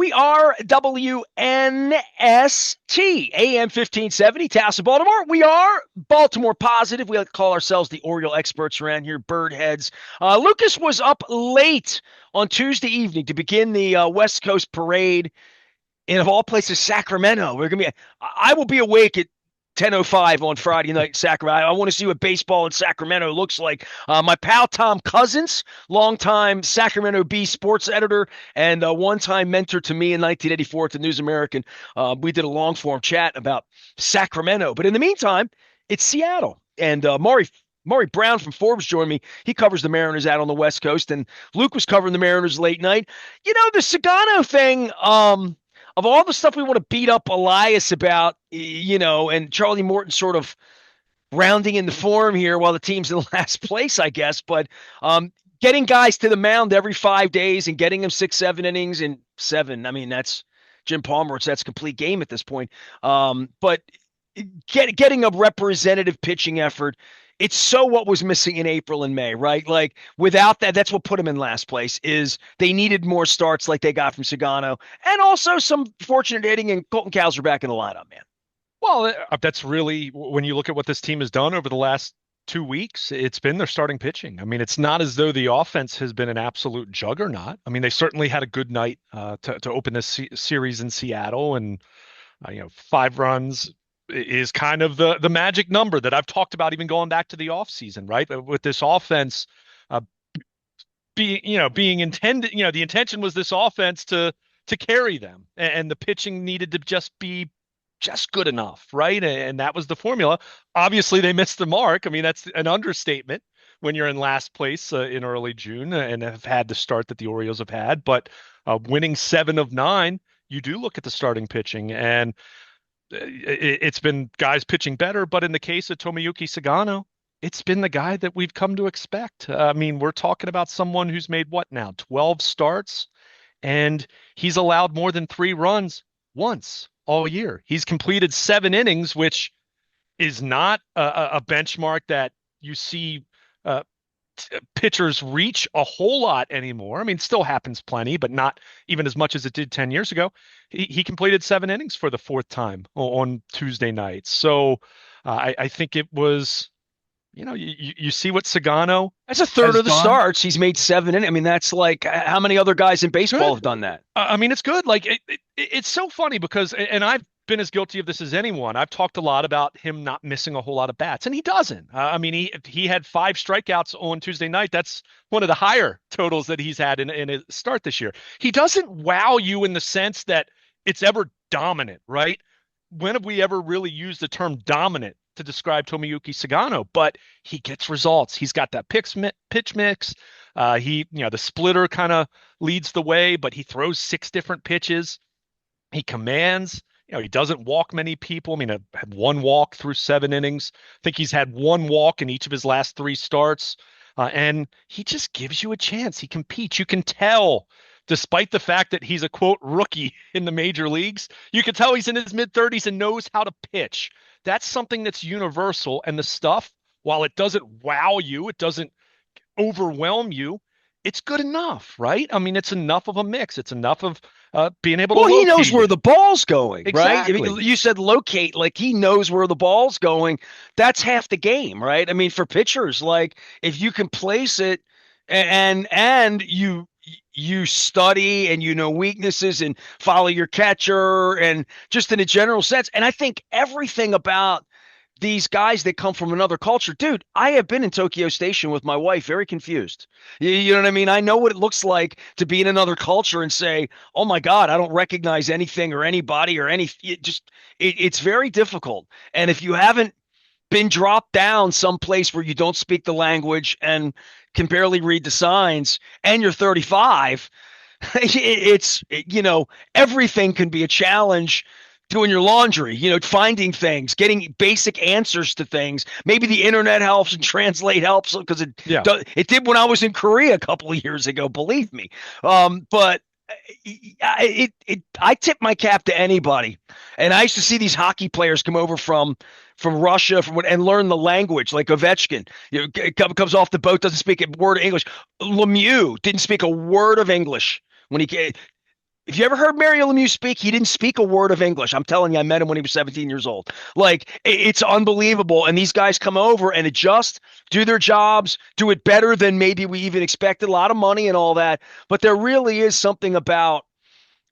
We are WNST, AM 1570, Towson, Baltimore. We are Baltimore positive. We like to call ourselves the Oriole experts around here, bird heads. Lucas was up late on Tuesday evening to begin the West Coast parade in, of all places, Sacramento. I will be awake at 10:05 on Friday night in Sacramento. I want to see what baseball in Sacramento looks like. My pal Tom Cousins, longtime Sacramento Bee sports editor and a one-time mentor to me in 1984 at the News American. We did a long-form chat about Sacramento. But in the meantime, it's Seattle. And Maury Brown from Forbes joined me. He covers the Mariners out on the West Coast, and Luke was covering the Mariners late night. You know, the Sugano thing, of all the stuff we want to beat up Elias about, and Charlie Morton sort of rounding in the form here while the team's in last place, I guess. But getting guys to the mound every 5 days and getting them 6-7 innings in 7, I mean, that's Jim Palmer. That's a complete game at this point. But getting a representative pitching effort, it's so what was missing in April and May, right? Like without that, that's what put them in last place. Is they needed more starts like they got from Sugano, and also some fortunate hitting and Colton Cowser back in the lineup, man. Well, that's really when you look at what this team has done over the last 2 weeks, it's been their starting pitching. I mean, it's not as though the offense has been an absolute juggernaut. I mean, they certainly had a good night to open this series in Seattle, and 5 runs is kind of the magic number that I've talked about even going back to the offseason, right? With this offense being intended, the intention was this offense to carry them, and the pitching needed to just be just good enough, right? And that was the formula. Obviously, they missed the mark. I mean, that's an understatement when you're in last place in early June and have had the start that the Orioles have had. But winning 7 of 9, you do look at the starting pitching, and it's been guys pitching better, but in the case of Tomiuki Sagano, it's been the guy that we've come to expect. I mean, we're talking about someone who's made what now, 12 starts, and he's allowed more than 3 runs once all year. He's completed 7 innings, which is not a benchmark that you see pitchers reach a whole lot anymore. I mean, it still happens plenty, but not even as much as it did 10 years ago. He completed 7 innings for the 4th time on Tuesday night. So I think it was, you see what Sugano. That's a third of the done. starts. He's made 7 innings. I mean, that's like how many other guys in baseball have done that? I mean, it's good. Like it's so funny because, and I've been as guilty of this as anyone. I've talked a lot about him not missing a whole lot of bats, and he doesn't. I mean, he had 5 strikeouts on Tuesday night. That's one of the higher totals that he's had in a start this year. He doesn't wow you in the sense that it's ever dominant, right? When have we ever really used the term dominant to describe Tomiuki Sagano? But he gets results. He's got that pitch mix. The splitter kind of leads the way, but he throws 6 different pitches. He commands. He doesn't walk many people. I mean, had 1 walk through 7 innings. I think he's had 1 walk in each of his last 3 starts. And he just gives you a chance. He competes. You can tell, despite the fact that he's a, quote, rookie in the major leagues, you can tell he's in his mid-30s and knows how to pitch. That's something that's universal. And the stuff, while it doesn't wow you, it doesn't overwhelm you, it's good enough, right? I mean, it's enough of a mix. It's enough of being able to locate. He knows where the ball's going, exactly. Right? I mean, you said locate, like he knows where the ball's going. That's half the game, right? I mean, for pitchers, like if you can place it and you study and weaknesses and follow your catcher and just in a general sense. And I think everything about these guys that come from another culture, dude, I have been in Tokyo Station with my wife, very confused. You know what I mean? I know what it looks like to be in another culture and say, oh my God, I don't recognize anything or anybody or it's very difficult. And if you haven't been dropped down someplace where you don't speak the language and can barely read the signs and you're 35, everything can be a challenge. Doing your laundry, finding things, getting basic answers to things. Maybe the internet helps and translate helps because it did when I was in Korea a couple of years ago, believe me. But I tip my cap to anybody. And I used to see these hockey players come over from Russia and learn the language, like Ovechkin. Comes off the boat, doesn't speak a word of English. Lemieux didn't speak a word of English when he came. If you ever heard Mario Lemieux speak, he didn't speak a word of English. I'm telling you, I met him when he was 17 years old. Like, it's unbelievable. And these guys come over and adjust, do their jobs, do it better than maybe we even expected. A lot of money and all that. But there really is something about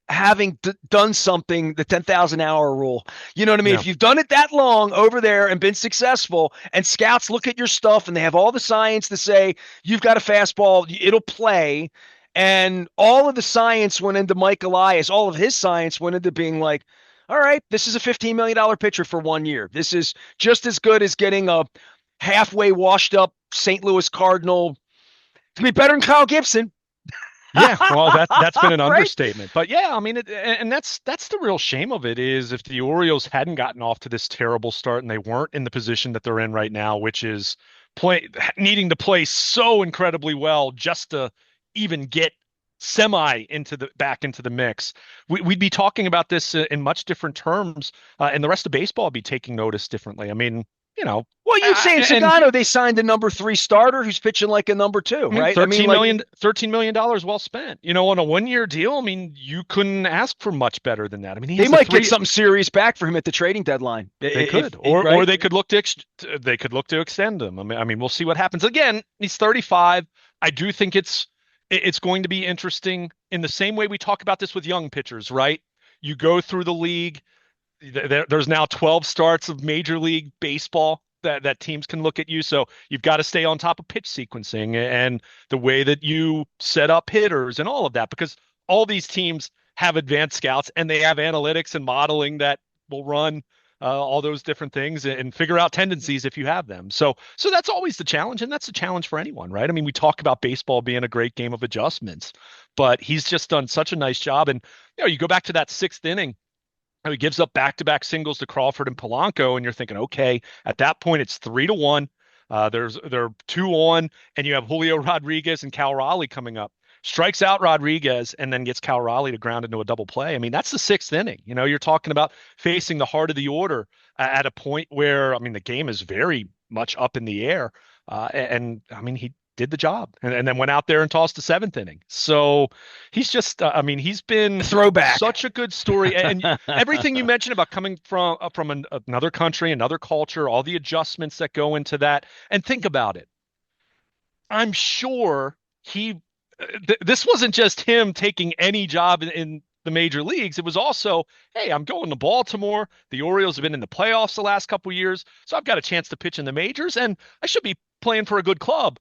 having done something, the 10,000 hour rule. You know what I mean? Yeah. If you've done it that long over there and been successful, and scouts look at your stuff and they have all the science to say, you've got a fastball, it'll play. And all of the science went into Mike Elias. All of his science went into being like, all right, this is a $15 million pitcher for 1 year. This is just as good as getting a halfway washed up St. Louis Cardinal. To be better than Kyle Gibson. Yeah, well, that's been an Right? understatement. But yeah, I mean, and that's the real shame of it is if the Orioles hadn't gotten off to this terrible start and they weren't in the position that they're in right now, which is needing to play so incredibly well just to even get semi back into the mix, we'd be talking about this in much different terms, and the rest of baseball would be taking notice differently. I mean, Well, you'd say in and Sugano they signed a number 3 starter who's pitching like a number 2, I mean, right? $13 million well spent. On a 1 year deal, I mean, you couldn't ask for much better than that. I mean, they might get something serious back for him at the trading deadline. They could, or they could look to extend him. I mean, we'll see what happens. Again, he's 35. I do think it's going to be interesting in the same way we talk about this with young pitchers, right? You go through the league. There's now 12 starts of Major League Baseball that teams can look at you. So you've got to stay on top of pitch sequencing and the way that you set up hitters and all of that, because all these teams have advanced scouts and they have analytics and modeling that will run all those different things and figure out tendencies if you have them. So that's always the challenge, and that's a challenge for anyone, right? I mean, we talk about baseball being a great game of adjustments, but he's just done such a nice job. And you go back to that 6th inning. He gives up back-to-back singles to Crawford and Polanco, and you're thinking, okay, at that point it's 3-1. They're 2 on, and you have Julio Rodriguez and Cal Raleigh coming up. Strikes out Rodriguez and then gets Cal Raleigh to ground into a double play. I mean, that's the 6th inning. You're talking about facing the heart of the order at a point where, I mean, the game is very much up in the air. And I mean, he did the job and then went out there and tossed the 7th inning. So he's just, I mean, he's been throwback, such a good story. And everything you mentioned about coming from another country, another culture, all the adjustments that go into that. And think about it. I'm sure this wasn't just him taking any job in the major leagues. It was also, hey, I'm going to Baltimore. The Orioles have been in the playoffs the last couple of years, so I've got a chance to pitch in the majors, and I should be playing for a good club.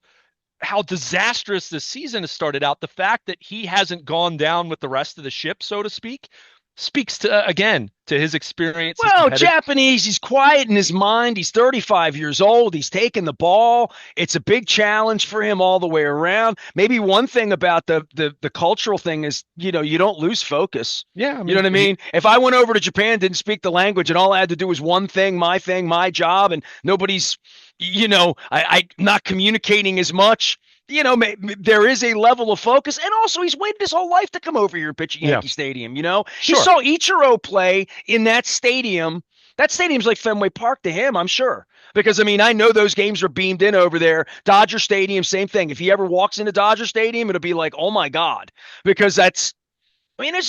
How disastrous this season has started out, the fact that he hasn't gone down with the rest of the ship, so to speak, speaks to his experience. Well, Japanese, he's quiet in his mind. He's 35 years old. He's taking the ball. It's a big challenge for him all the way around. Maybe one thing about the cultural thing is, you don't lose focus. Yeah. I mean, you know what I mean? If I went over to Japan, didn't speak the language, and all I had to do was one thing, my job, and nobody's, I not communicating as much. There is a level of focus, and also he's waited his whole life to come over here and pitch at Yankee Stadium. He saw Ichiro play in that stadium. That stadium's like Fenway Park to him, I'm sure, because I know those games are beamed in over there. Dodger Stadium, same thing. If he ever walks into Dodger Stadium, it'll be like, oh my God, because it's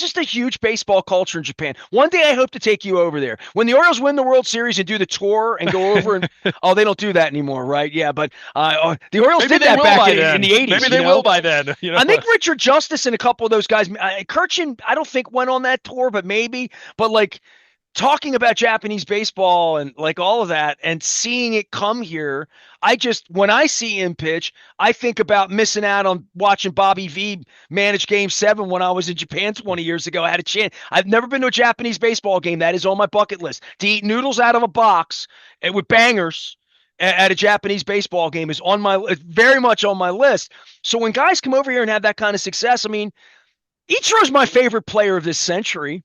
just a huge baseball culture in Japan. One day I hope to take you over there. When the Orioles win the World Series and do the tour and go over and they don't do that anymore, right? Yeah, but the Orioles did that back in the 80s. Maybe they will by then. I think Richard Justice and a couple of those guys, Kirchin, I don't think went on that tour, but maybe. But talking about Japanese baseball and all of that and seeing it come here, when I see him pitch, I think about missing out on watching Bobby V manage Game 7 when I was in Japan 20 years ago. I had a chance. I've never been to a Japanese baseball game. That is on my bucket list. To eat noodles out of a box with bangers at a Japanese baseball game is very much on my list. So when guys come over here and have that kind of success, Ichiro's my favorite player of this century.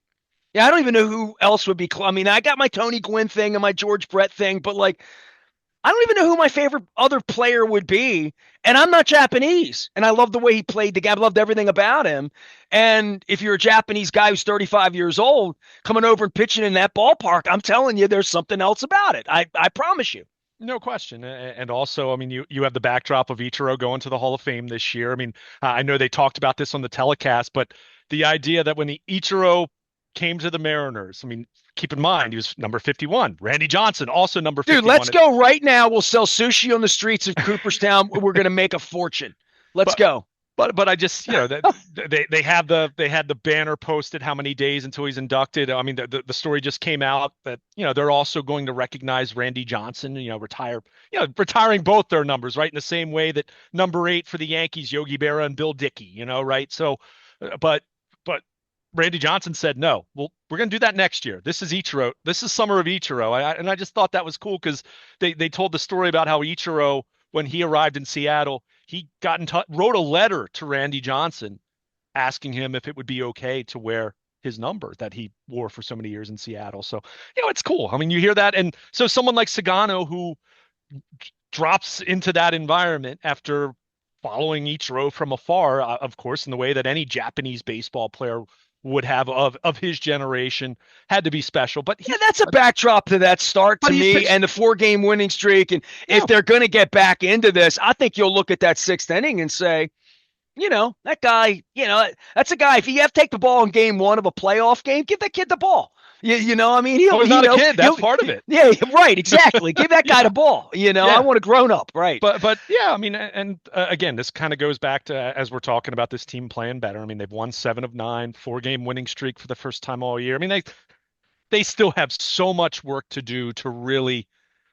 Yeah, I don't even know who else would be. I got my Tony Gwynn thing and my George Brett thing, but I don't even know who my favorite other player would be. And I'm not Japanese. And I love the way he played the game. I loved everything about him. And if you're a Japanese guy who's 35 years old coming over and pitching in that ballpark, I'm telling you, there's something else about it. I promise you. No question. And also, you have the backdrop of Ichiro going to the Hall of Fame this year. I know they talked about this on the telecast, but the idea that when the Ichiro came to the Mariners, I mean, keep in mind he was number 51. Randy Johnson also number Dude, 51. let's go right now. We'll sell sushi on the streets of Cooperstown. We're going to make a fortune. Let's But go. but I just that they had the banner posted how many days until he's inducted. I mean the story just came out that they're also going to recognize Randy Johnson, retiring both their numbers, right, in the same way that number 8 for the Yankees, Yogi Berra and Bill Dickey, right. So but Randy Johnson said no. Well, we're going to do that next year. This is Ichiro. This is summer of Ichiro. And I just thought that was cool because they told the story about how Ichiro, when he arrived in Seattle, he wrote a letter to Randy Johnson asking him if it would be okay to wear his number that he wore for so many years in Seattle. So, it's cool. I mean, you hear that. And so someone like Sugano, who drops into that environment after following Ichiro from afar, of course, in the way that any Japanese baseball player would have of his generation, had to be special. But Yeah, that's a backdrop to that start to he's me pitched. and the 4-game winning streak. And if they're going to get back into this, I think you'll look at that 6th inning and say, that guy, that's a guy. If you have to take the ball in game 1 of a playoff game, give that kid the ball. I mean, He's not a kid. That's part of it. Yeah, right. Exactly. Give that guy the ball. I want a grown up. Right. But yeah, I mean, and again, this kind of goes back to as we're talking about this team playing better. I mean, they've won 7 of 9, 4-game winning streak for the first time all year. I mean, they still have so much work to do to really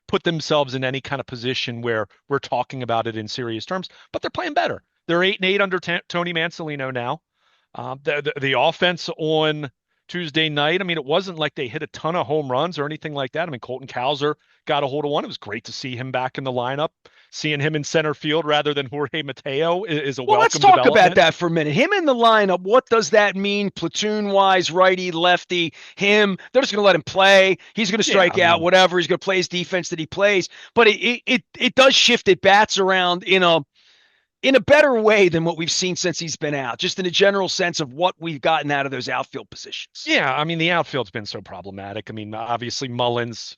put themselves in any kind of position where we're talking about it in serious terms. But they're playing better. They're 8-8 under Tony Mansolino now. The offense on Tuesday night, I mean, it wasn't like they hit a ton of home runs or anything like that. I mean, Colton Cowser got a hold of one. It was great to see him back in the lineup. Seeing him in center field rather than Jorge Mateo is a welcome let's talk development. about that for a minute. Him in the lineup, what does that mean platoon-wise, righty, lefty, him? They're just going to let him play. He's going to strike out, whatever. He's going to play his defense that he plays. But it does shift at bats around in a better way than what we've seen since he's been out, just in a general sense of what we've gotten out of those outfield positions. Yeah, I mean, the outfield's been so problematic. I mean, obviously Mullins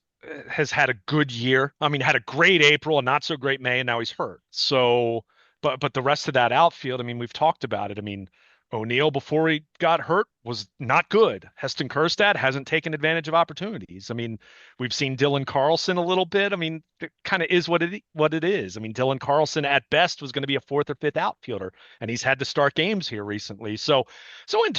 has had a good year. I mean, had a great April, and not so great May, and now he's hurt. So, but the rest of that outfield, I mean, we've talked about it. I mean, O'Neill, before he got hurt, was not good. Heston Kjerstad hasn't taken advantage of opportunities. I mean, we've seen Dylan Carlson a little bit. I mean, it kind of is what it is. I mean, Dylan Carlson at best was going to be a 4th or 5th outfielder, and he's had to start games here recently. So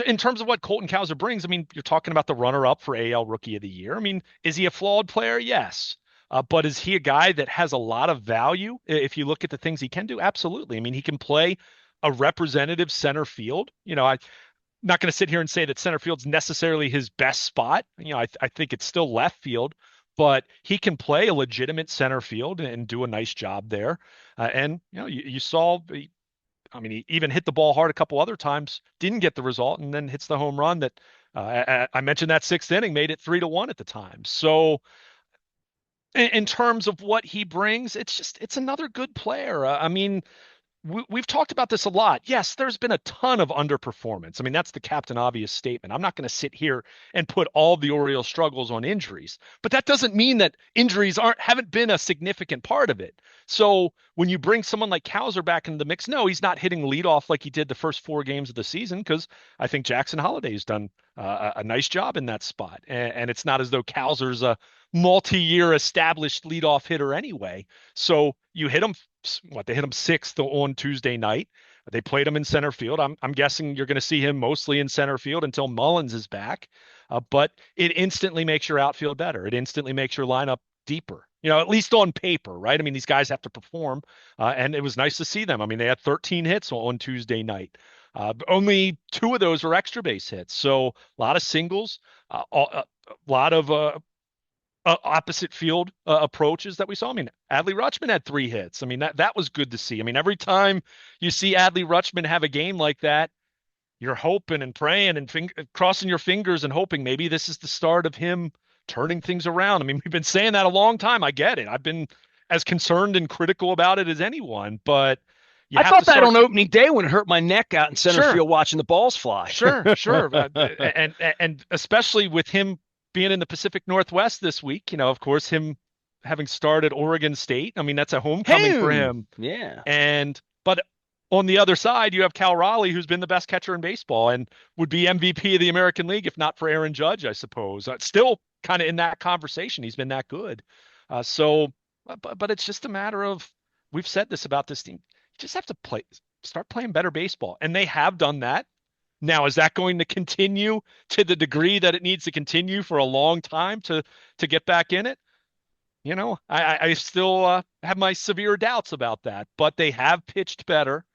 in terms of what Colton Cowser brings, I mean, you're talking about the runner-up for AL Rookie of the Year. I mean, is he a flawed player? Yes. But is he a guy that has a lot of value? If you look at the things he can do, absolutely. I mean, he can play a representative center field. I'm not going to sit here and say that center field's necessarily his best spot. I think it's still left field, but he can play a legitimate center field and do a nice job there. And you saw, I mean, he even hit the ball hard a couple other times, didn't get the result, and then hits the home run that I mentioned. That 6th inning made it 3-1 at the time. So in terms of what he brings, it's another good player. I mean, we've talked about this a lot. Yes, there's been a ton of underperformance. I mean, that's the Captain Obvious statement. I'm not going to sit here and put all the Orioles struggles on injuries, but that doesn't mean that injuries haven't been a significant part of it. So when you bring someone like Cowser back into the mix, no, he's not hitting leadoff like he did the first 4 games of the season, because I think Jackson Holliday's done a nice job in that spot. And it's not as though Cowser's a multi-year established leadoff hitter anyway. So you hit him. They hit him 6th on Tuesday night. They played him in center field. I'm guessing you're going to see him mostly in center field until Mullins is back. But it instantly makes your outfield better. It instantly makes your lineup deeper, at least on paper, right? I mean, these guys have to perform, and it was nice to see them. I mean, they had 13 hits on Tuesday night. Only 2 of those were extra base hits. So a lot of singles, a lot of opposite field approaches that we saw. I mean, Adley Rutschman had 3 hits. I mean, that was good to see. I mean, every time you see Adley Rutschman have a game like that, you're hoping and praying and crossing your fingers and hoping maybe this is the start of him turning things around. I mean, we've been saying that a long time. I get it. I've been as concerned and critical about it as anyone, but I thought that on opening day when it hurt my neck out in center field watching the balls fly. Sure. And especially with him being in the Pacific Northwest this week, of course, him having started Oregon State. I mean, that's a homecoming for him. Yeah. But on the other side, you have Cal Raleigh, who's been the best catcher in baseball and would be MVP of the American League if not for Aaron Judge, I suppose. Still kind of in that conversation. He's been that good. But it's just a matter of, we've said this about this team. You just have to start playing better baseball. And they have done that. Now, is that going to continue to the degree that it needs to continue for a long time to get back in it? I still have my severe doubts about that, but they have pitched better,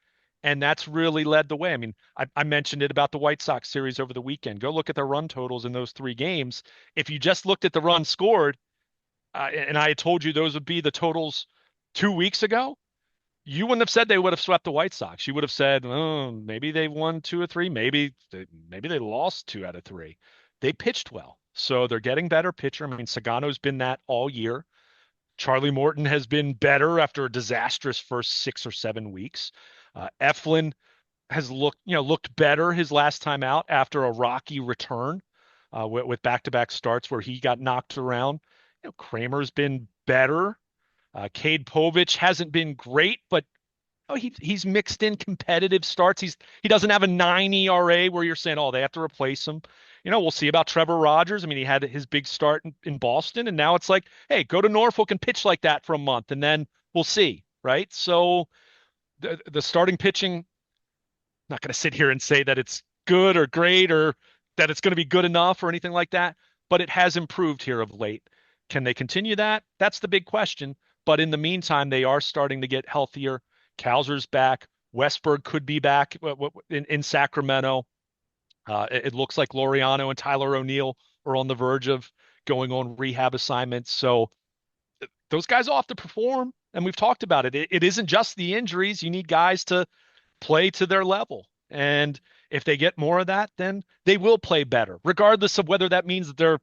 and that's really led the way. I mean, I mentioned it about the White Sox series over the weekend. Go look at their run totals in those 3 games. If you just looked at the runs scored, and I had told you those would be the totals 2 weeks ago, you wouldn't have said they would have swept the White Sox. You would have said, oh, maybe they won 2 or 3. Maybe they lost 2 out of 3. They pitched well. So they're getting better pitcher. I mean, Sugano's been that all year. Charlie Morton has been better after a disastrous first 6 or 7 weeks. Eflin has looked better his last time out after a rocky return with back-to-back starts where he got knocked around. Kramer's been better. Cade Povich hasn't been great, but he's mixed in competitive starts. He doesn't have a 9 ERA where you're saying, oh, they have to replace him. We'll see about Trevor Rogers. I mean, he had his big start in Boston, and now it's like, hey, go to Norfolk and pitch like that for a month, and then we'll see, right? So the starting pitching, I'm not going to sit here and say that it's good or great or that it's going to be good enough or anything like that, but it has improved here of late. Can they continue that? That's the big question. But in the meantime, they are starting to get healthier. Cowser's back. Westberg could be back in Sacramento. It looks like Laureano and Tyler O'Neill are on the verge of going on rehab assignments. So those guys all have to perform, and we've talked about it. It isn't just the injuries. You need guys to play to their level. And if they get more of that, then they will play better, regardless of whether that means that they're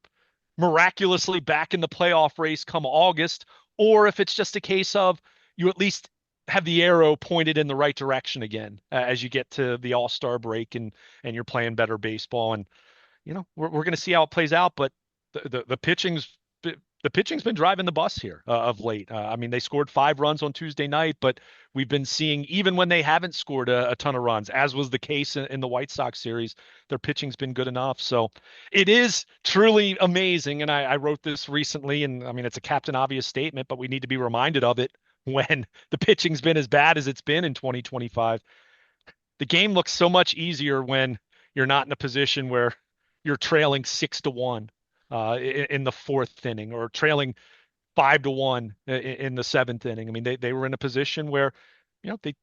miraculously back in the playoff race come August, or if it's just a case of you at least have the arrow pointed in the right direction again as you get to the All-Star break and you're playing better baseball. And we're going to see how it plays out, but the pitching's been driving the bus here of late. I mean, they scored 5 runs on Tuesday night, but we've been seeing, even when they haven't scored a ton of runs, as was the case in the White Sox series, their pitching's been good enough. So it is truly amazing. And I wrote this recently, and I mean, it's a Captain Obvious statement, but we need to be reminded of it when the pitching's been as bad as it's been in 2025. The game looks so much easier when you're not in a position where you're trailing 6-1 in the 4th inning, or trailing 5-1 in the 7th inning. I mean, they were in a position where,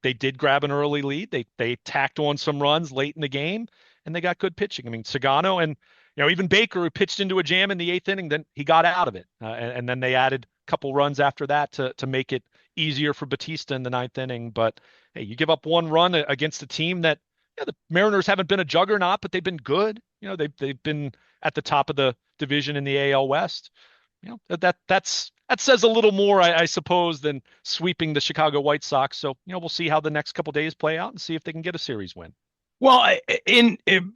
they did grab an early lead. They tacked on some runs late in the game, and they got good pitching. I mean, Sugano and even Baker, who pitched into a jam in the 8th inning, then he got out of it, and then they added a couple runs after that to make it easier for Batista in the 9th inning. But hey, you give up 1 run against a team that, the Mariners haven't been a juggernaut, but they've been good. They've been at the top of the division in the AL West. That says a little more, I suppose, than sweeping the Chicago White Sox. So we'll see how the next couple days play out and see if they can get a series win. Well,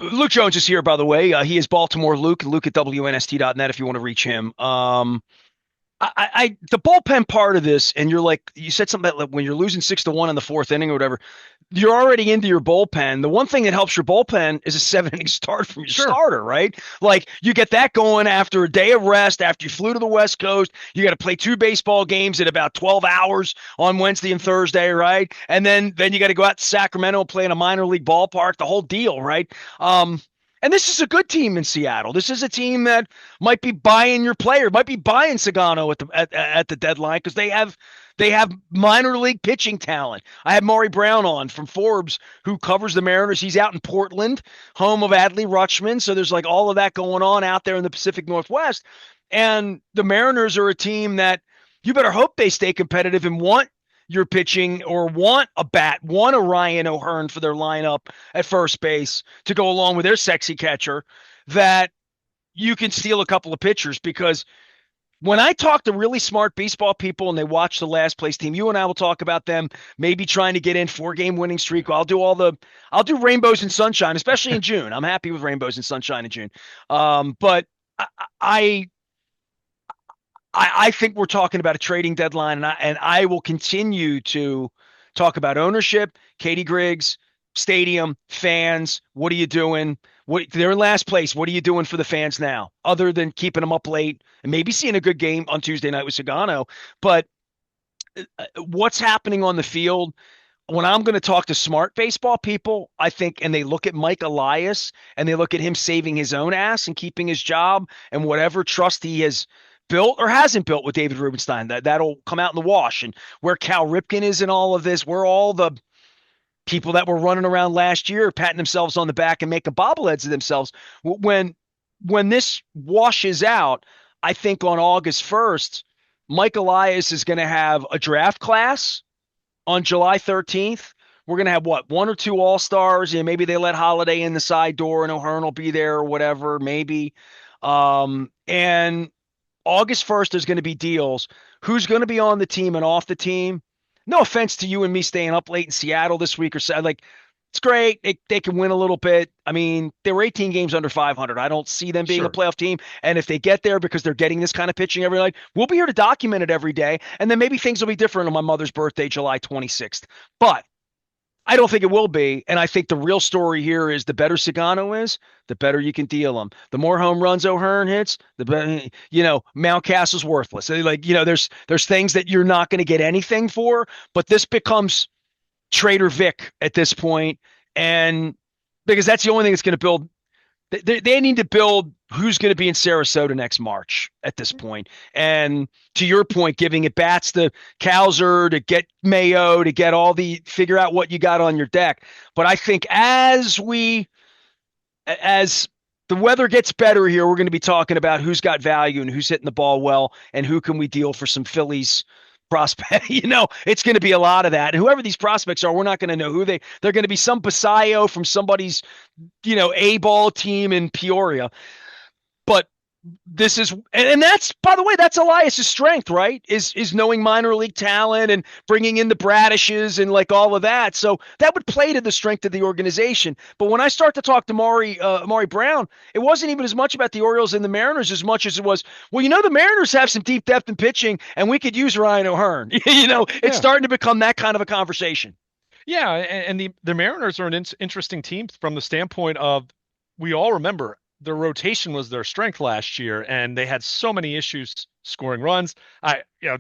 Luke Jones is here, by the way. He is Baltimore Luke at WNST.net if you want to reach him. The bullpen part of this, and you said something that when you're losing 6-1 in the 4th inning or whatever, you're already into your bullpen. The one thing that helps your bullpen is a 7-inning start from your starter, right? Like, you get that going after a day of rest, after you flew to the West Coast. You got to play 2 baseball games in about 12 hours on Wednesday and Thursday, right? And then you got to go out to Sacramento and play in a minor league ballpark, the whole deal, right? And this is a good team in Seattle. This is a team that might be buying your player, might be buying Sugano at the deadline, because they have minor league pitching talent. I had Maury Brown on from Forbes, who covers the Mariners. He's out in Portland, home of Adley Rutschman. So there's like all of that going on out there in the Pacific Northwest. And the Mariners are a team that you better hope they stay competitive and want your pitching, or want a Ryan O'Hearn for their lineup at first base to go along with their sexy catcher, that you can steal a couple of pitchers. Because when I talk to really smart baseball people and they watch the last place team, you and I will talk about them maybe trying to get in 4-game winning streak. I'll do rainbows and sunshine, especially in June. I'm happy with rainbows and sunshine in June. But I think we're talking about a trading deadline, and I will continue to talk about ownership, Katie Griggs, stadium, fans. What are you doing? They're in last place. What are you doing for the fans now, other than keeping them up late and maybe seeing a good game on Tuesday night with Sugano? But what's happening on the field? When I'm going to talk to smart baseball people, I think, and they look at Mike Elias and they look at him saving his own ass and keeping his job and whatever trust he has built or hasn't built with David Rubenstein, that'll come out in the wash. And where Cal Ripken is in all of this, where all the people that were running around last year patting themselves on the back and making bobbleheads of themselves, when this washes out, I think on August 1st, Mike Elias is going to have a draft class on July 13th. We're going to have what, one or two all-stars, and maybe they let Holiday in the side door and O'Hearn will be there or whatever, maybe. And August 1st, there's going to be deals. Who's going to be on the team and off the team? No offense to you and me staying up late in Seattle this week or so. Like, it's great. They can win a little bit. I mean, they were 18 games under 500. I don't see them being a playoff team. And if they get there because they're getting this kind of pitching every night, we'll be here to document it every day. And then maybe things will be different on my mother's birthday, July 26th. But I don't think it will be. And I think the real story here is the better Sugano is, the better you can deal them. The more home runs O'Hearn hits, the better, Mountcastle's worthless. There's things that you're not going to get anything for, but this becomes Trader Vic at this point, and because that's the only thing that's going to build. They need to build who's going to be in Sarasota next March at this point. And to your point, giving at bats to Cowser, to get Mayo, to get figure out what you got on your deck. But I think as the weather gets better here, we're going to be talking about who's got value and who's hitting the ball well and who can we deal for some Phillies prospect. It's going to be a lot of that. And whoever these prospects are, we're not going to know who they're going to be some Basayo from somebody's, A-ball team in Peoria. But this is, and that's, by the way, that's Elias's strength, right? Is knowing minor league talent and bringing in the Bradishes and like all of that. So that would play to the strength of the organization. But when I start to talk to Maury Brown, it wasn't even as much about the Orioles and the Mariners as much as it was, the Mariners have some deep depth in pitching and we could use Ryan O'Hearn. It's starting to become that kind of a conversation. Yeah, and the Mariners are an interesting team from the standpoint of, we all remember their rotation was their strength last year, and they had so many issues scoring runs.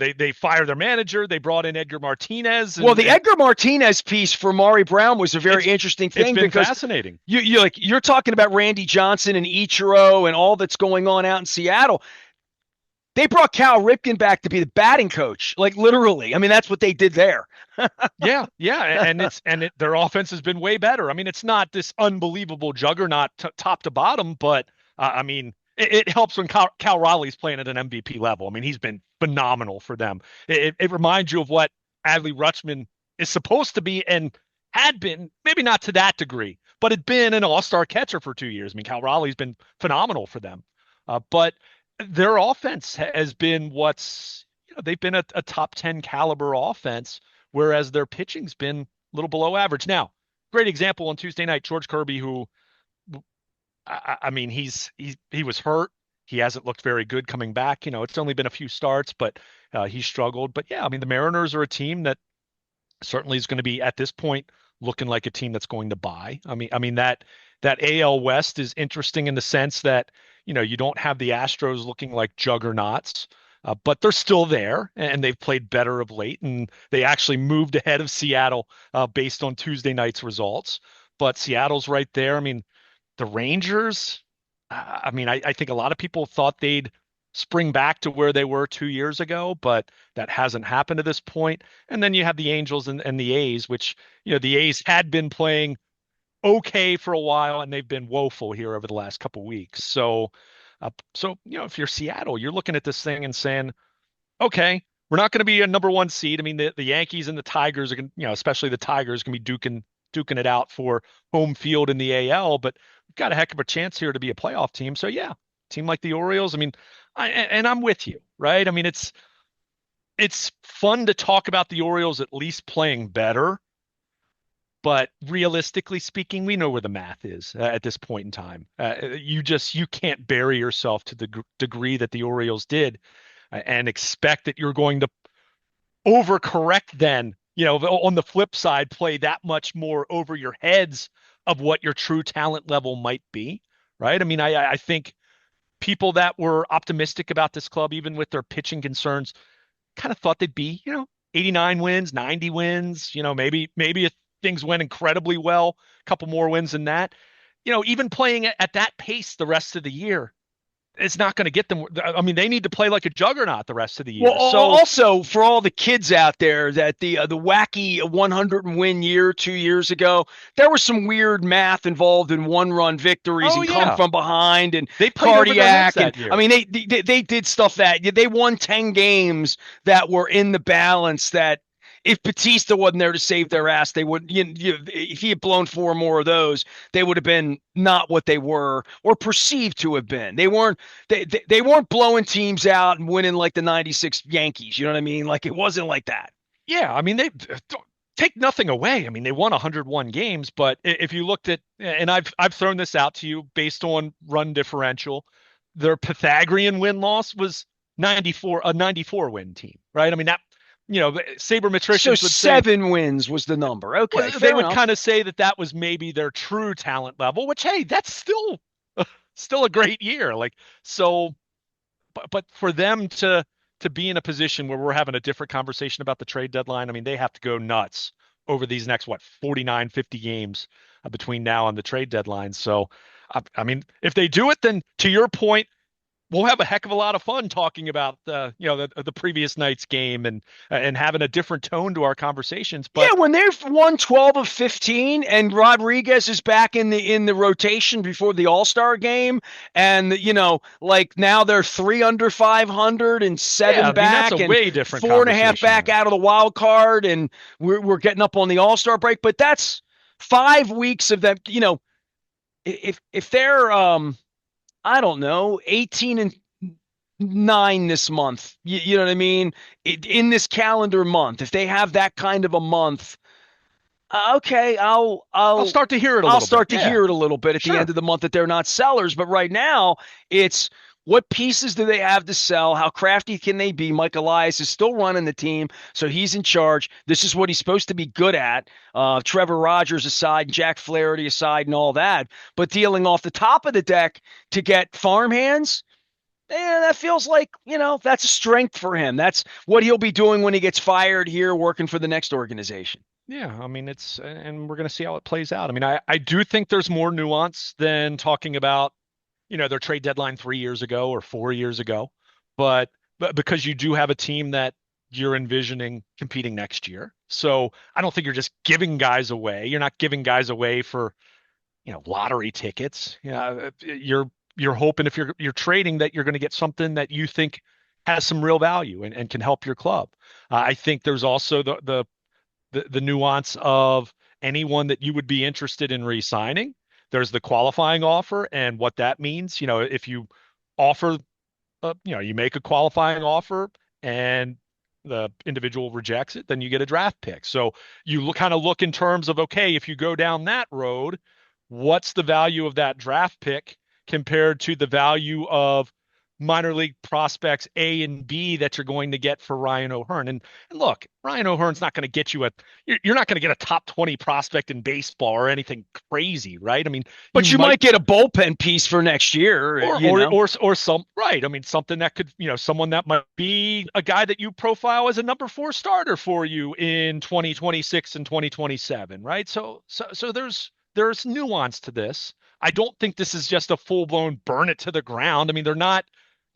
They fired their manager. They brought in Edgar Martinez. The Edgar Martinez piece for Maury Brown was a very interesting thing. It's been fascinating. You're talking about Randy Johnson and Ichiro and all that's going on out in Seattle. They brought Cal Ripken back to be the batting coach, like literally. I mean, that's what they did there. yeah, and their offense has been way better. I mean, it's not this unbelievable juggernaut top to bottom, but it helps when Cal Raleigh's playing at an MVP level. I mean, he's been phenomenal for them. It reminds you of what Adley Rutschman is supposed to be and had been, maybe not to that degree, but had been an all-star catcher for 2 years. I mean, Cal Raleigh's been phenomenal for them, but their offense has been they've been a top 10 caliber offense, whereas their pitching's been a little below average. Now, great example on Tuesday night, George Kirby, who, he was hurt. He hasn't looked very good coming back. It's only been a few starts, but he struggled. But yeah, the Mariners are a team that certainly is going to be at this point looking like a team that's going to buy. That AL West is interesting in the sense that, you don't have the Astros looking like juggernauts, but they're still there and they've played better of late. And they actually moved ahead of Seattle based on Tuesday night's results. But Seattle's right there. The Rangers, I think a lot of people thought they'd spring back to where they were 2 years ago, but that hasn't happened to this point. And then you have the Angels and the A's, which, the A's had been playing okay for a while and they've been woeful here over the last couple of weeks. So if you're Seattle, you're looking at this thing and saying, okay, we're not going to be a number one seed. The Yankees and the Tigers are going to, especially the Tigers, going to be duking it out for home field in the AL, but we've got a heck of a chance here to be a playoff team. So yeah, team like the Orioles. I'm with you, right? It's fun to talk about the Orioles at least playing better. But realistically speaking, we know where the math is at this point in time. You can't bury yourself to the degree that the Orioles did and expect that you're going to overcorrect then, on the flip side, play that much more over your heads of what your true talent level might be, right? I mean, I think people that were optimistic about this club, even with their pitching concerns, kind of thought they'd be, 89 wins, 90 wins, maybe if things went incredibly well, a couple more wins than that. Even playing at that pace the rest of the year, it's not going to get them. I mean, they need to play like a juggernaut the rest of the Well, year. So, also for all the kids out there that the wacky 100 win year 2 years ago, there was some weird math involved in one run victories oh and come yeah, from behind and they played over their heads cardiac and that I year. mean they did stuff that they won 10 games that were in the balance that if Batista wasn't there to save their ass, they would. If he had blown four more of those, they would have been not what they were or perceived to have been. They weren't. They weren't blowing teams out and winning like the '96 Yankees. You know what I mean? Like it wasn't like that. Yeah, I mean they take nothing away. I mean they won 101 games, but if you looked at, and I've thrown this out to you based on run differential, their Pythagorean win loss was 94, a 94 win team, right? I mean that, So sabermetricians would say, 7 wins was the number. Okay, well, they fair would enough. kind of say that that was maybe their true talent level, which hey, that's still a great year. Like so, but for them to be in a position where we're having a different conversation about the trade deadline, I mean, they have to go nuts over these next, 49, 50 games between now and the trade deadline. So, I mean, if they do it, then to your point, we'll have a heck of a lot of fun talking about the previous night's game and having a different tone to our conversations. But Yeah, when they've won 12 of 15 and Rodriguez is back in the rotation before the All-Star game and like now they're 3 under 500 and yeah, 7 I mean, that's a back and way different 4.5 conversation back now. out of the wild card and we're getting up on the All-Star break, but that's 5 weeks of them, if they're I don't know, 18 and 9 this month. You know what I mean? In this calendar month, if they have that kind of a month, okay, I'll start to hear it a I'll little bit. start to Yeah, hear it a little bit at the end sure. of the month that they're not sellers. But right now, it's what pieces do they have to sell? How crafty can they be? Mike Elias is still running the team, so he's in charge. This is what he's supposed to be good at. Trevor Rogers aside, Jack Flaherty aside, and all that. But dealing off the top of the deck to get farm hands, that feels like, that's a strength for him. That's what he'll be doing when he gets fired here working for the next organization. Yeah, I mean and we're going to see how it plays out. I mean, I do think there's more nuance than talking about, their trade deadline 3 years ago or 4 years ago, but because you do have a team that you're envisioning competing next year. So I don't think you're just giving guys away. You're not giving guys away for, lottery tickets. You're hoping if you're trading that you're going to get something that you think has some real value and can help your club. I think there's also the nuance of anyone that you would be interested in re-signing. There's the qualifying offer and what that means. If you offer, you make a qualifying offer and the individual rejects it, then you get a draft pick. So you kind of look in terms of, okay, if you go down that road, what's the value of that draft pick compared to the value of minor league prospects A and B that you're going to get for Ryan O'Hearn. And look, Ryan O'Hearn's not going to get you're not going to get a top 20 prospect in baseball or anything crazy, right? I mean, you But you might might get a bullpen piece for next year, or you or know. or or some right. I mean, something that could, someone that might be a guy that you profile as a number 4 starter for you in 2026 and 2027, right? So there's nuance to this. I don't think this is just a full-blown burn it to the ground. I mean, they're not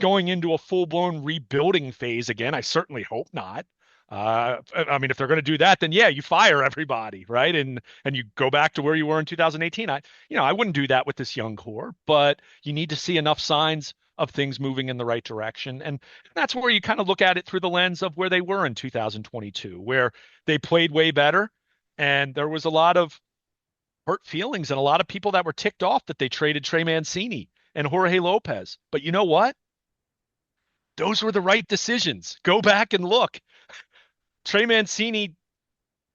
going into a full-blown rebuilding phase again. I certainly hope not. I mean, if they're going to do that, then yeah, you fire everybody, right? And you go back to where you were in 2018. I wouldn't do that with this young core, but you need to see enough signs of things moving in the right direction. And that's where you kind of look at it through the lens of where they were in 2022, where they played way better. And there was a lot of hurt feelings and a lot of people that were ticked off that they traded Trey Mancini and Jorge Lopez. But you know what? Those were the right decisions. Go back and look. Trey Mancini,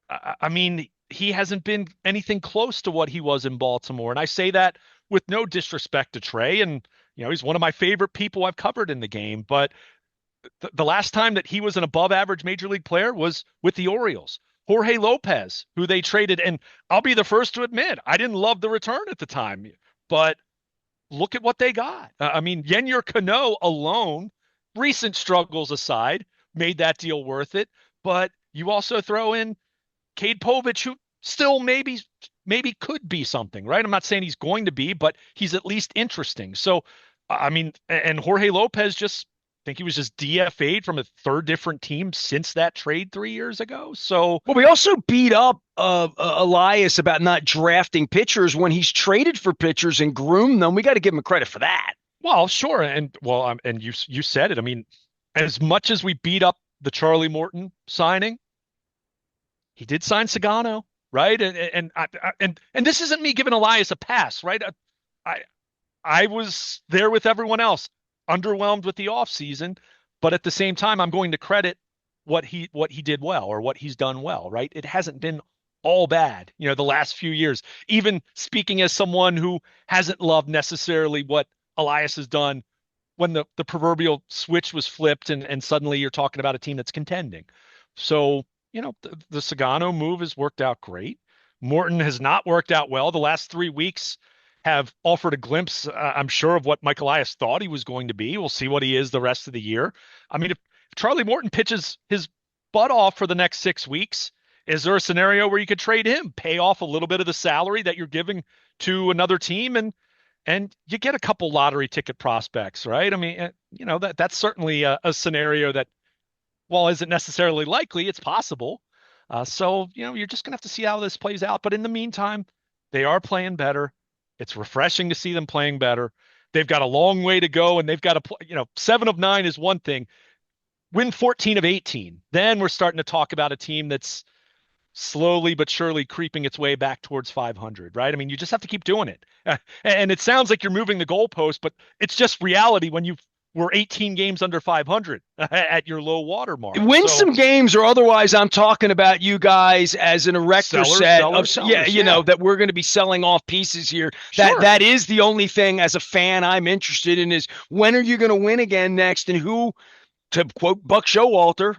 I mean, he hasn't been anything close to what he was in Baltimore. And I say that with no disrespect to Trey. And, he's one of my favorite people I've covered in the game. But the last time that he was an above average major league player was with the Orioles. Jorge Lopez, who they traded. And I'll be the first to admit, I didn't love the return at the time, but look at what they got. I mean, Yenyer Cano alone, recent struggles aside, made that deal worth it. But you also throw in Cade Povich, who still maybe could be something, right? I'm not saying he's going to be, but he's at least interesting. So, I mean, and Jorge Lopez just I think he was just DFA'd from a third different team since that trade 3 years ago. So, Well, we also beat up Elias about not drafting pitchers when he's traded for pitchers and groomed them. We got to give him credit for that. well, sure, and you said it. I mean, as much as we beat up the Charlie Morton signing, he did sign Sugano, right? And this isn't me giving Elias a pass, right? I I was there with everyone else, underwhelmed with the offseason, but at the same time, I'm going to credit what he did well or what he's done well, right? It hasn't been all bad, the last few years. Even speaking as someone who hasn't loved necessarily what Elias has done when the proverbial switch was flipped and suddenly you're talking about a team that's contending. So, the Sugano move has worked out great. Morton has not worked out well. The last 3 weeks have offered a glimpse, I'm sure, of what Mike Elias thought he was going to be. We'll see what he is the rest of the year. I mean, if Charlie Morton pitches his butt off for the next 6 weeks, is there a scenario where you could trade him, pay off a little bit of the salary that you're giving to another team, and you get a couple lottery ticket prospects, right? I mean, that's certainly a scenario that, while isn't necessarily likely, it's possible. So, you're just going to have to see how this plays out. But in the meantime, they are playing better. It's refreshing to see them playing better. They've got a long way to go, and they've got to play, 7 of 9 is one thing. Win 14 of 18. Then we're starting to talk about a team that's slowly but surely creeping its way back towards 500, right? I mean, you just have to keep doing it. And it sounds like you're moving the goalpost, but it's just reality when you were 18 games under 500 at your low water mark. Win some games, or otherwise, I'm talking about you guys as an erector set of, that we're going to be selling off pieces here. Sure. That is the only thing as a fan I'm interested in, is when are you going to win again next, and who, to quote Buck Showalter,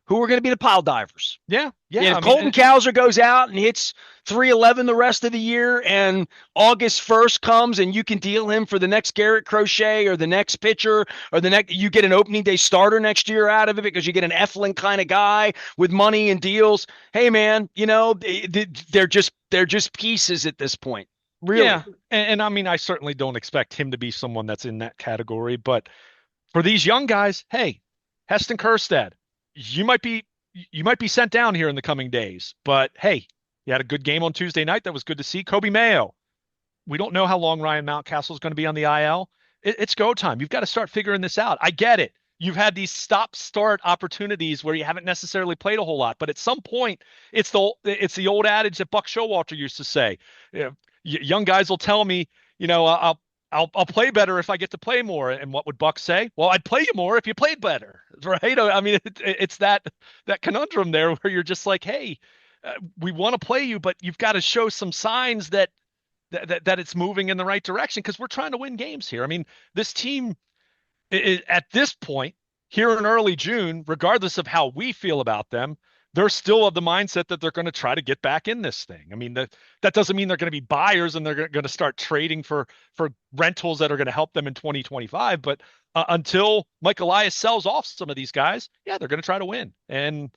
who are going to be the pile divers? Yeah. If Colton Cowser goes out and hits 311 the rest of the year, and August 1st comes and you can deal him for the next Garrett Crochet or the next pitcher or you get an opening day starter next year out of it because you get an Eflin kind of guy with money and deals. Hey man, they're just pieces at this point. Really. Yeah. And I mean, I certainly don't expect him to be someone that's in that category, but for these young guys, hey, Heston Kjerstad, you might be sent down here in the coming days. But hey, you had a good game on Tuesday night. That was good to see. Kobe Mayo. We don't know how long Ryan Mountcastle is going to be on the IL. It's go time. You've got to start figuring this out. I get it. You've had these stop-start opportunities where you haven't necessarily played a whole lot, but at some point, it's the old adage that Buck Showalter used to say. Young guys will tell me, I'll play better if I get to play more. And what would Buck say? Well, I'd play you more if you played better, right? I mean, it's that conundrum there where you're just like, hey, we want to play you, but you've got to show some signs that it's moving in the right direction, because we're trying to win games here. I mean, this team at this point here in early June, regardless of how we feel about them, they're still of the mindset that they're going to try to get back in this thing. I mean, that doesn't mean they're going to be buyers and they're going to start trading for rentals that are going to help them in 2025. But until Mike Elias sells off some of these guys, yeah, they're going to try to win. And,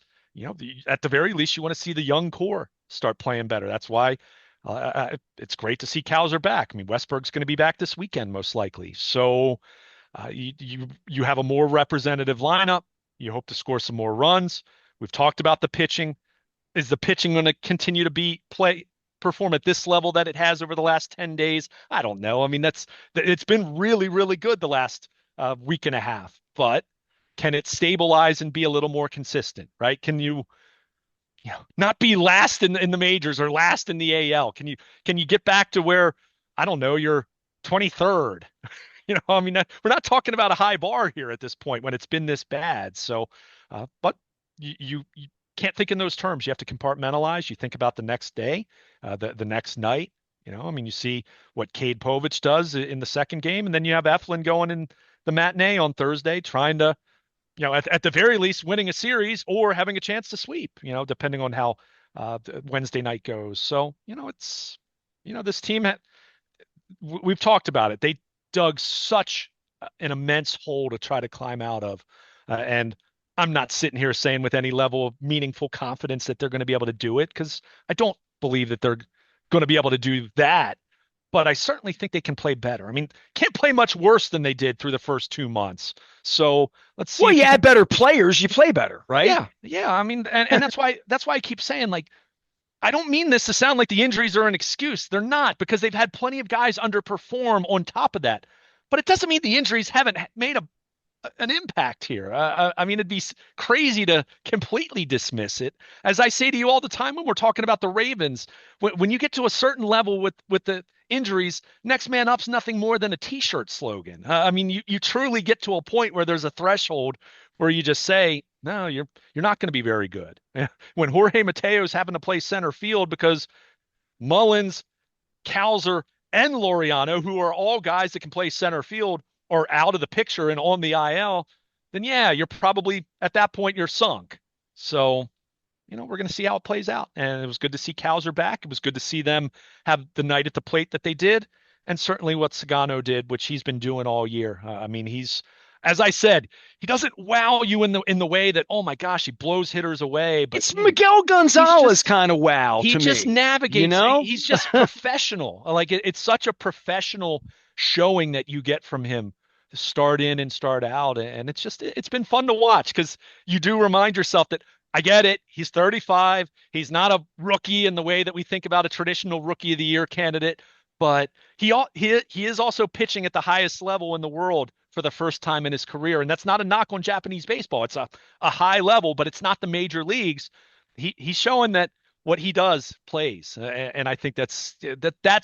at the very least, you want to see the young core start playing better. That's why it's great to see Cowser back. I mean, Westberg's going to be back this weekend, most likely. So you have a more representative lineup. You hope to score some more runs. We've talked about the pitching. Is the pitching going to continue to perform at this level that it has over the last 10 days? I don't know. I mean, it's been really, really good the last week and a half, but can it stabilize and be a little more consistent, right? Can you not be last in the majors or last in the AL? Can you get back to where, I don't know, you're 23rd? I mean, we're not talking about a high bar here at this point when it's been this bad. So, but you can't think in those terms. You have to compartmentalize. You think about the next day, the next night. I mean, you see what Cade Povich does in the second game, and then you have Eflin going in the matinee on Thursday, trying to at the very least, winning a series or having a chance to sweep, depending on how Wednesday night goes. So, this team, we've talked about it. They dug such an immense hole to try to climb out of. And I'm not sitting here saying with any level of meaningful confidence that they're going to be able to do it because I don't believe that they're going to be able to do that. But I certainly think they can play better. I mean, can't play much worse than they did through the first 2 months. So let's see Well, if you you add can. better players, you play better, right? Yeah. I mean, and that's why I keep saying, like, I don't mean this to sound like the injuries are an excuse. They're not, because they've had plenty of guys underperform on top of that. But it doesn't mean the injuries haven't made an impact here. I mean, it'd be crazy to completely dismiss it. As I say to you all the time when we're talking about the Ravens, when you get to a certain level with the injuries, next man up's nothing more than a T-shirt slogan. I mean, you truly get to a point where there's a threshold where you just say, no, you're not going to be very good. When Jorge Mateo's having to play center field because Mullins, Cowser, and Laureano, who are all guys that can play center field, are out of the picture and on the IL, then yeah, you're probably at that point you're sunk. So, we're going to see how it plays out. And it was good to see Cowser back. It was good to see them have the night at the plate that they did, and certainly what Sugano did, which he's been doing all year. I mean, as I said, he doesn't wow you in the way that, oh my gosh, he blows hitters away, but It's Miguel he's Gonzalez just kind of wow he to just me, you navigates. know? He's just professional. Like it's such a professional showing that you get from him, start in and start out, and it's been fun to watch because you do remind yourself that I get it. He's 35. He's not a rookie in the way that we think about a traditional rookie of the year candidate, but he is also pitching at the highest level in the world for the first time in his career, and that's not a knock on Japanese baseball. It's a high level, but it's not the major leagues. He's showing that what he does plays, and I think that's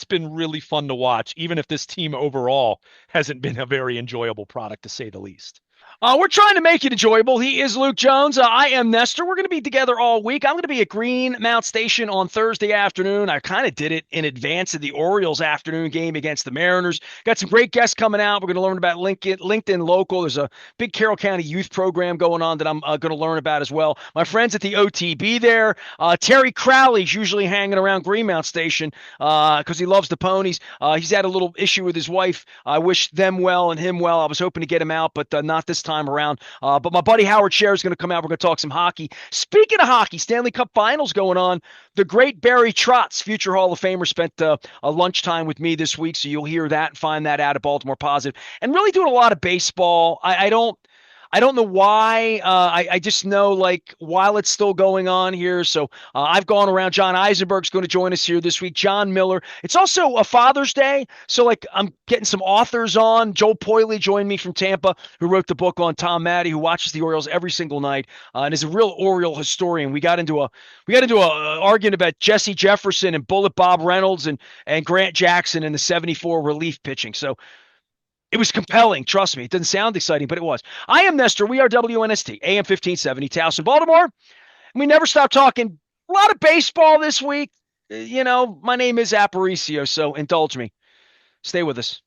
been really fun to watch, even if this team overall hasn't been a very enjoyable product to say the least. We're trying to make it enjoyable. He is Luke Jones. I am Nestor. We're going to be together all week. I'm going to be at Greenmount Station on Thursday afternoon. I kind of did it in advance of the Orioles afternoon game against the Mariners. Got some great guests coming out. We're going to learn about LinkedIn Local. There's a big Carroll County youth program going on that I'm going to learn about as well. My friends at the OTB there. Terry Crowley's usually hanging around Greenmount Station because he loves the ponies. He's had a little issue with his wife. I wish them well and him well. I was hoping to get him out, but not this time around. But my buddy Howard Scher is going to come out. We're going to talk some hockey. Speaking of hockey, Stanley Cup Finals going on. The great Barry Trotz, future Hall of Famer, spent a lunchtime with me this week, so you'll hear that and find that out at Baltimore Positive. And really doing a lot of baseball. I don't know why. I just know, like, while it's still going on here. So I've gone around. John Eisenberg's going to join us here this week. John Miller. It's also a Father's Day. So, like, I'm getting some authors on. Joel Poiley joined me from Tampa, who wrote the book on Tom Matte, who watches the Orioles every single night and is a real Oriole historian. We got into a argument about Jesse Jefferson and Bullet Bob Reynolds and Grant Jackson and the 74 relief pitching. So it was compelling. Trust me. It doesn't sound exciting, but it was. I am Nestor. We are WNST, AM 1570, Towson, Baltimore. We never stop talking. A lot of baseball this week. My name is Aparicio, so indulge me. Stay with us.